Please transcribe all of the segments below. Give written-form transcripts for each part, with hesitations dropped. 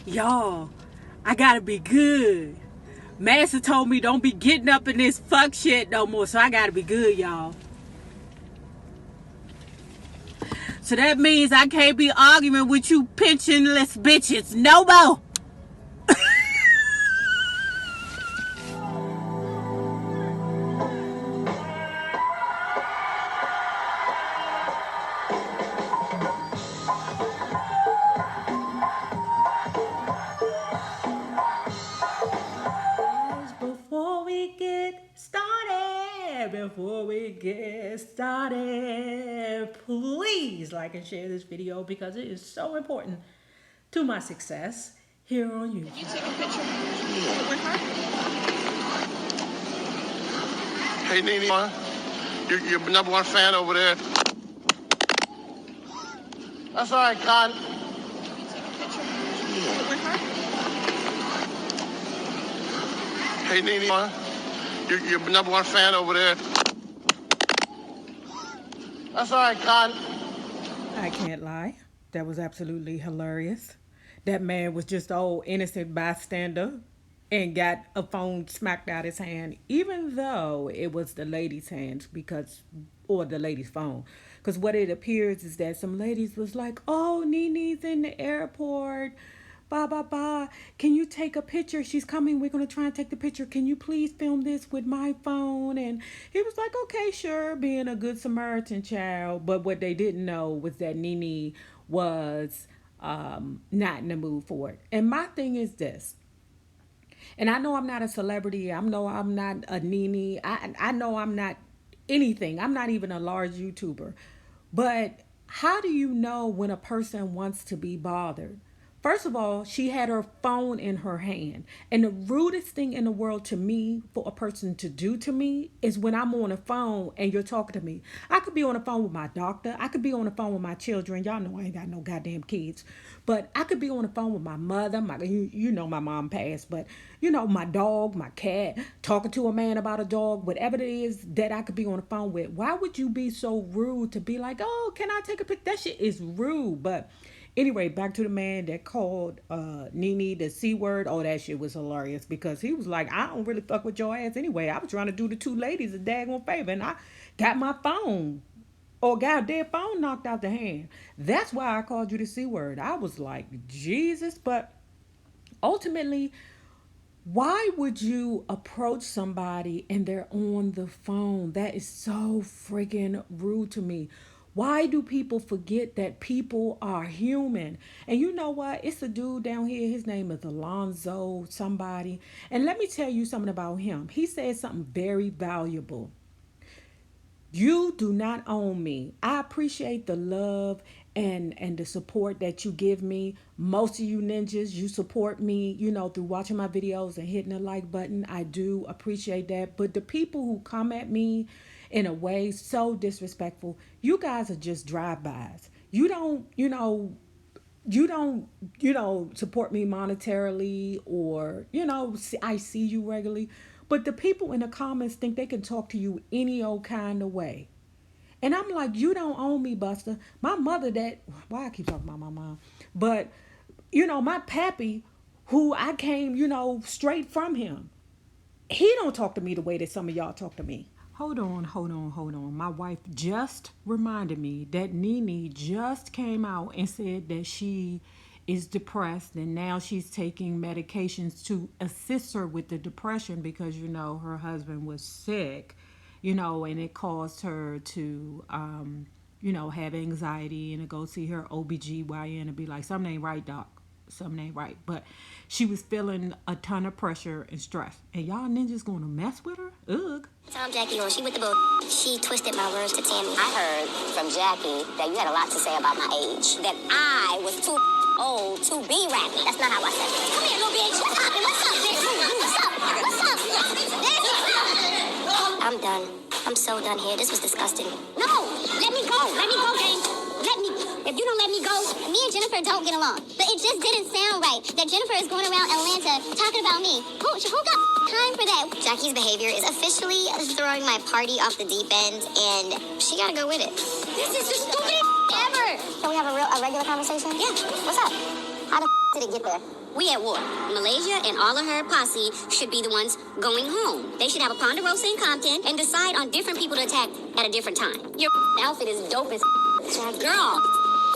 Y'all, I gotta be good. Master told me don't be getting up in this fuck shit no more, so I gotta be good, y'all. So that means I can't be arguing with you pensionless bitches no more. Before we get started, please like and share this video because it is so important to my success here on YouTube. You take a picture with her? Hey, NeNe, you're number one fan over there. That's all right, Con. You take a picture with her? Hey, NeNe, you're number one fan over there. That's all right, Con. I can't lie. That was absolutely hilarious. That man was just an old innocent bystander and got a phone smacked out his hand, even though it was the lady's hands or the lady's phone. Because what it appears is that some ladies was like, oh, NeNe's in the airport. Blah, blah, blah. Can you take a picture? She's coming. We're going to try and take the picture. Can you please film this with my phone? And he was like, okay, sure, being a good Samaritan child. But what they didn't know was that NeNe was not in the mood for it. And my thing is this. And I know I'm not a celebrity. I know I'm not a NeNe. I know I'm not anything. I'm not even a large YouTuber. But how do you know when a person wants to be bothered? First of all, she had her phone in her hand. And the rudest thing in the world to me, for a person to do to me, is when I'm on a phone and you're talking to me. I could be on the phone with my doctor. I could be on the phone with my children. Y'all know I ain't got no goddamn kids. But I could be on the phone with my mother. You know my mom passed. But, my dog, my cat, talking to a man about a dog, whatever it is that I could be on the phone with. Why would you be so rude to be like, oh, can I take a picture? That shit is rude. But anyway, back to the man that called NeNe the C word. Oh, that shit was hilarious because he was like, I don't really fuck with your ass anyway. I was trying to do the two ladies a daggone favor and I got my phone or got their phone knocked out the hand. That's why I called you the C word. I was like, Jesus. But ultimately, why would you approach somebody and they're on the phone? That is so freaking rude to me. Why do people forget that people are human? And you know what? It's a dude down here. His name is Alonzo somebody. And let me tell you something about him. He said something very valuable. You do not own me. I appreciate the love and the support that you give me. Most of you ninjas, you support me, through watching my videos and hitting the like button. I do appreciate that. But the people who come at me in a way so disrespectful, you guys are just drive-bys. You don't support me monetarily or, I see you regularly. But the people in the comments think they can talk to you any old kind of way. And I'm like, you don't own me, Buster. My mother why I keep talking about my mom. But, my pappy, who I came, straight from him. He don't talk to me the way that some of y'all talk to me. Hold on. My wife just reminded me that NeNe just came out and said that she is depressed and now she's taking medications to assist her with the depression because, her husband was sick, and it caused her to, have anxiety and to go see her OBGYN and be like, something ain't right, doc. Something ain't right. But she was feeling a ton of pressure and stress. And y'all ninjas gonna mess with her? Ugh. Tom Jackie on, she with the bull. She twisted my words to Tammy. I heard from Jackie that you had a lot to say about my age. That I was too old to be rapping. That's not how I said it. Come here, little bitch. What's up, bitch? What's up? I'm done. I'm so done here. This was disgusting. No! Let me go! Let me go, gang! If you don't let me go, me and Jennifer don't get along. But it just didn't sound right that Jennifer is going around Atlanta talking about me. Who got time for that? Jackie's behavior is officially throwing my party off the deep end, and she gotta go with it. This is the stupidest ever! Can we have a regular conversation? Yeah. What's up? How the did it get there? We at war. Malaysia and all of her posse should be the ones going home. They should have a Ponderosa in Compton and decide on different people to attack at a different time. Your outfit is dope as girl.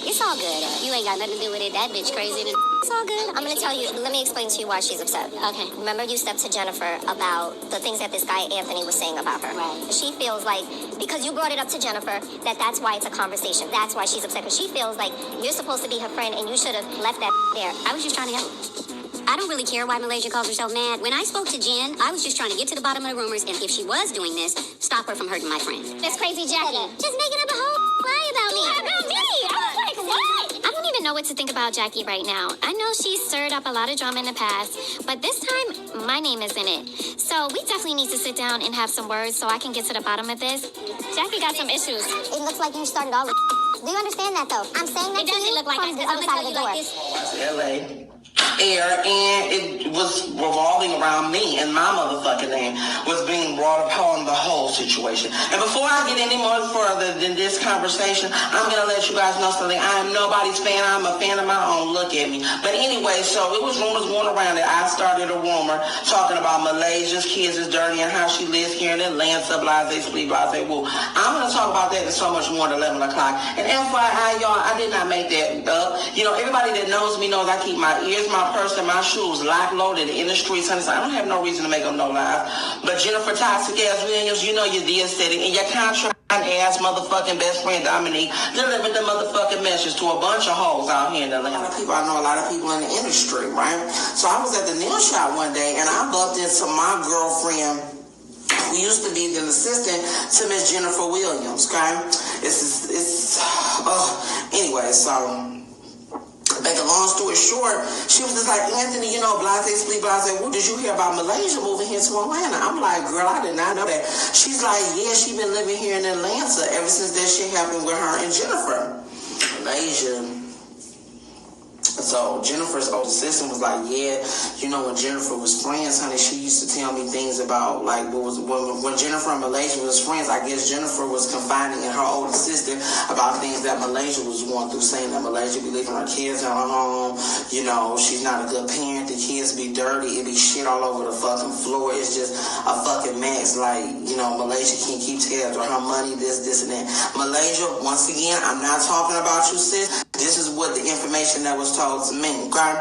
It's all good. You ain't got nothing to do with it. That bitch crazy. It's all good. I'm gonna tell you. Let me explain to you why she's upset. Okay. Remember, you stepped to Jennifer about the things that this guy Anthony was saying about her. Right. She feels like because you brought it up to Jennifer, that's why it's a conversation. That's why she's upset. Because she feels like you're supposed to be her friend and you should have left that there. I was just trying to help. I don't really care why Malaysia calls herself mad. When I spoke to Jen, I was just trying to get to the bottom of the rumors, and if she was doing this, stop her from hurting my friend. That's crazy, Jackie. Just making up a whole lie about me. About me? I was like, what? I don't even know what to think about Jackie right now. I know she's stirred up a lot of drama in the past, but this time, my name is in it. So we definitely need to sit down and have some words so I can get to the bottom of this. Jackie got some issues. It looks like you started all the. Do you understand that though? I'm saying that It to doesn't you look like from this, the 'cause other I'm side of gonna the tell door. you like this. LA air, and it was revolving around me, and my motherfucking name was being brought upon the whole situation. And before I get any more further than this conversation, I'm gonna let you guys know something. I am nobody's fan. I'm a fan of my own. Look at me. But anyway, so it was rumors going around that I started a rumor talking about Malaysia's kids is dirty and how she lives here in Atlanta, blase, splee, blase, woo. I'm gonna talk about that and so much more at 11 o'clock. And FYI, y'all, I did not make that up. You know, everybody that knows me knows I keep my ears, my purse, and my shoes locked, loaded in the streets. Honey, so I don't have no reason to make up no lies. But Jennifer Toxic ass Williams, you know you did said it, and your contract ass motherfucking best friend Dominique delivered the motherfucking message to a bunch of hoes out here in Atlanta. A lot of people, I know a lot of people in the industry, right? So I was at the nail shop one day, and I bumped into my girlfriend who used to be the assistant to Miss Jennifer Williams, okay? Anyway, so make a long story short, she was just like, Anthony, you know, blase, splee, blase, what did you hear about Malaysia moving here to Atlanta? I'm like, girl, I did not know that. She's like, yeah, she been living here in Atlanta ever since that shit happened with her and Jennifer. Malaysia. So Jennifer's old assistant was like, yeah, you know, when Jennifer was friends, honey, she used to tell me things about, like, when Jennifer and Malaysia was friends, I guess Jennifer was confiding in her old assistant about things that Malaysia was going through, saying that Malaysia be leaving her kids at her home, you know, she's not a good parent, the kids be dirty, it be shit all over the fucking floor, it's just a fucking mess, like, you know, Malaysia can't keep tabs on her money, this, and that. Malaysia, once again, I'm not talking about you, sis. This is what the information that was told to me, okay?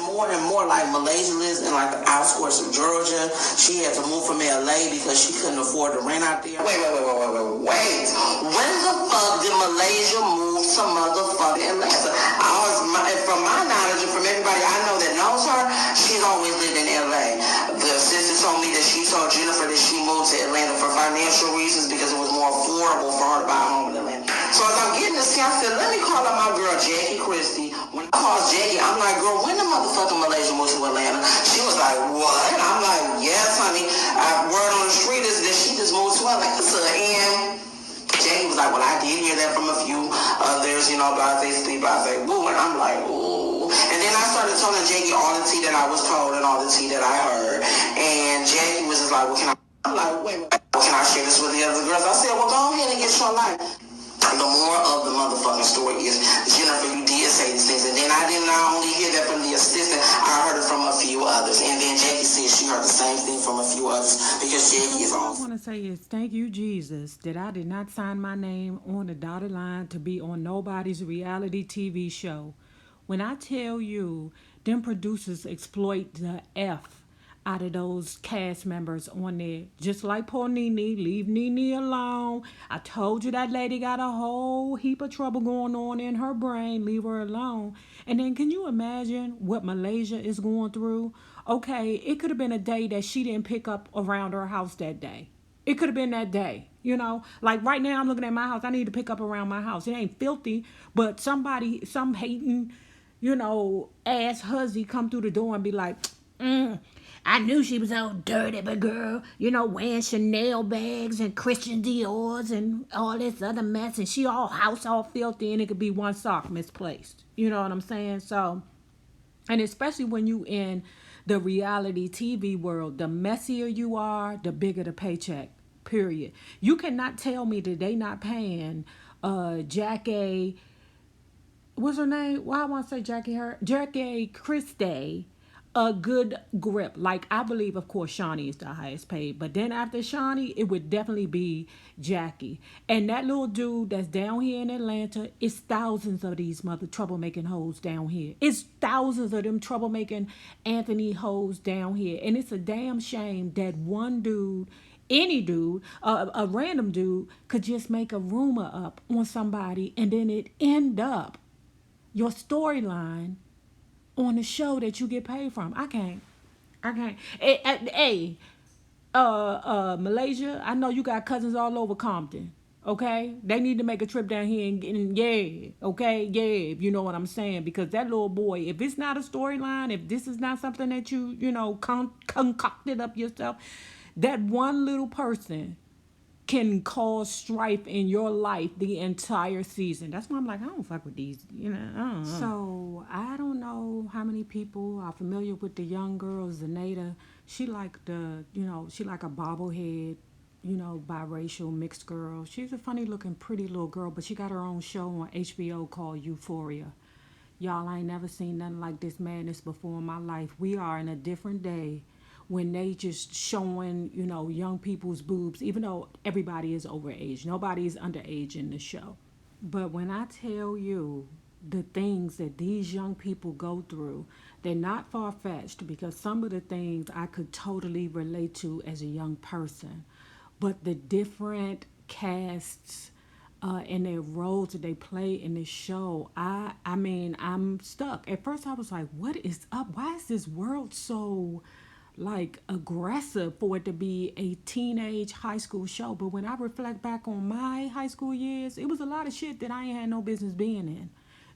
More and more, like, Malaysia lives in, like, the outskirts of Georgia. She had to move from LA because she couldn't afford to rent out there. Wait. When the fuck did Malaysia move to motherfucking Atlanta? From my knowledge and from everybody I know that knows her, she's always lived in LA. The sister told me that she told Jennifer that she moved to Atlanta for financial reasons because it was more affordable for her to buy a home in Atlanta. So as I'm getting this, I said, let me call up my girl Jackie Christie. When I called Jackie, I'm like, girl, when the motherfucking Malaysia moved to Atlanta? She was like, what? I'm like, yes, honey. Word on the street is that she just moved to Atlanta. And Jackie was like, well, I did hear that from a few others, you know, blase, splee, blase, woo. And I'm like, ooh. And then I started telling Jackie all the tea that I was told and all the tea that I heard. And Jackie was just like, well, I'm like, wait, can I share this with the other girls? I said, well, go ahead and get your life. The more of the motherfucking story is, Jennifer, you did say these things, and then I did not only hear that from the assistant, I heard it from a few others, and then Jackie said she heard the same thing from a few others, because Jackie is All I on. want to say is thank you, Jesus, that I did not sign my name on the dotted line to be on nobody's reality TV show. When I tell you, them producers exploit the F out of those cast members on there. Just like poor NeNe, leave NeNe alone. I told you that lady got a whole heap of trouble going on in her brain. Leave her alone. And then can you imagine what Malaysia is going through? Okay, it could have been a day that she didn't pick up around her house that day. It could have been that day, you know. Like right now I'm looking at my house. I need to pick up around my house. It ain't filthy, but some hating, you know, ass hussy come through the door and be like, I knew she was all dirty, but girl, you know, wearing Chanel bags and Christian Dior's and all this other mess, and she all filthy, and it could be one sock misplaced. You know what I'm saying? So, and especially when you in the reality TV world, the messier you are, the bigger the paycheck. Period. You cannot tell me that they not paying Jack A. what's her name? Why I want to say Jackie Christie a good grip. Like I believe, of course, Shawnee is the highest paid, but then after Shawnee, it would definitely be Jackie. And that little dude that's down here in Atlanta, it's thousands of these mother troublemaking hoes down here. It's thousands of them troublemaking Anthony hoes down here, and it's a damn shame that one dude. Any dude, a random dude, could just make a rumor up on somebody and then it end up your storyline on the show that you get paid from. I can't. Hey, Malaysia, I know you got cousins all over Compton. Okay, they need to make a trip down here and yeah, okay, yeah, if you know what I'm saying, because that little boy, if it's not a storyline, if this is not something that you know concocted up yourself, that one little person can cause strife in your life the entire season. That's why I'm like, I don't fuck with these, you know. I don't know. So I don't know how many people are familiar with the young girl Zenaida. She like she like a bobblehead, biracial mixed girl. She's a funny looking, pretty little girl, but she got her own show on HBO called Euphoria. Y'all, I ain't never seen nothing like this madness before in my life. We are in a different day when they just showing, young people's boobs, even though everybody is overage. Nobody is underage in the show. But when I tell you the things that these young people go through, they're not far-fetched, because some of the things I could totally relate to as a young person. But the different casts and their roles that they play in this show, I mean, I'm stuck. At first I was like, what is up? Why is this world so like aggressive for it to be a teenage high school show? But when I reflect back on my high school years, it was a lot of shit that I ain't had no business being in,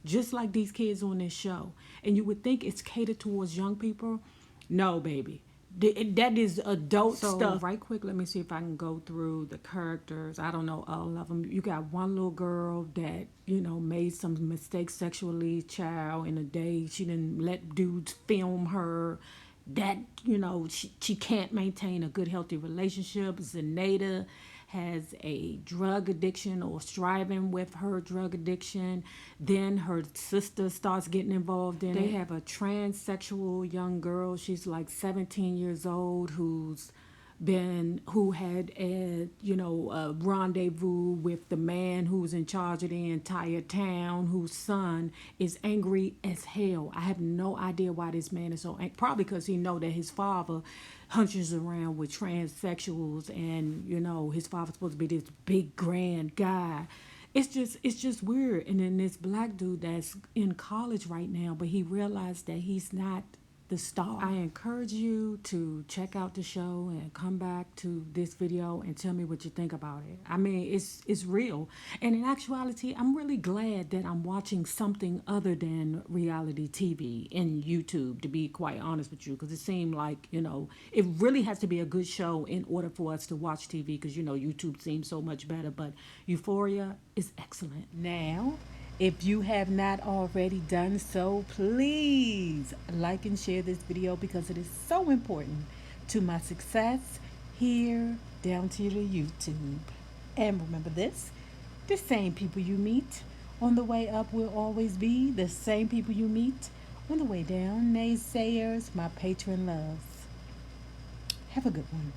just like these kids on this show. And you would think it's catered towards young people. No, baby, that is adult stuff. Right quick, let me see if I can go through the characters. I don't know all of them. You got one little girl that made some mistakes sexually, child, in a day. She didn't let dudes film her. That she can't maintain a good healthy relationship. Zenaida has a drug addiction, or striving with her drug addiction. Then her sister starts getting involved in it. They have a transsexual young girl. She's like 17 years old, who had a rendezvous with the man who's in charge of the entire town, whose son is angry as hell. I have no idea why this man is so angry. Probably because he know that his father hunches around with transsexuals, and his father's supposed to be this big grand guy. It's just weird. And then this black dude that's in college right now, but he realized that he's not the star. I encourage you to check out the show and come back to this video and tell me what you think about it. I mean, it's real. And in actuality, I'm really glad that I'm watching something other than reality TV and YouTube, to be quite honest with you, because it seemed like, it really has to be a good show in order for us to watch TV, because, YouTube seems so much better. But Euphoria is excellent. Now, if you have not already done so, please like and share this video, because it is so important to my success here down to the YouTube. And remember this, the same people you meet on the way up will always be the same people you meet on the way down. Naysayers, my patron loves. Have a good one.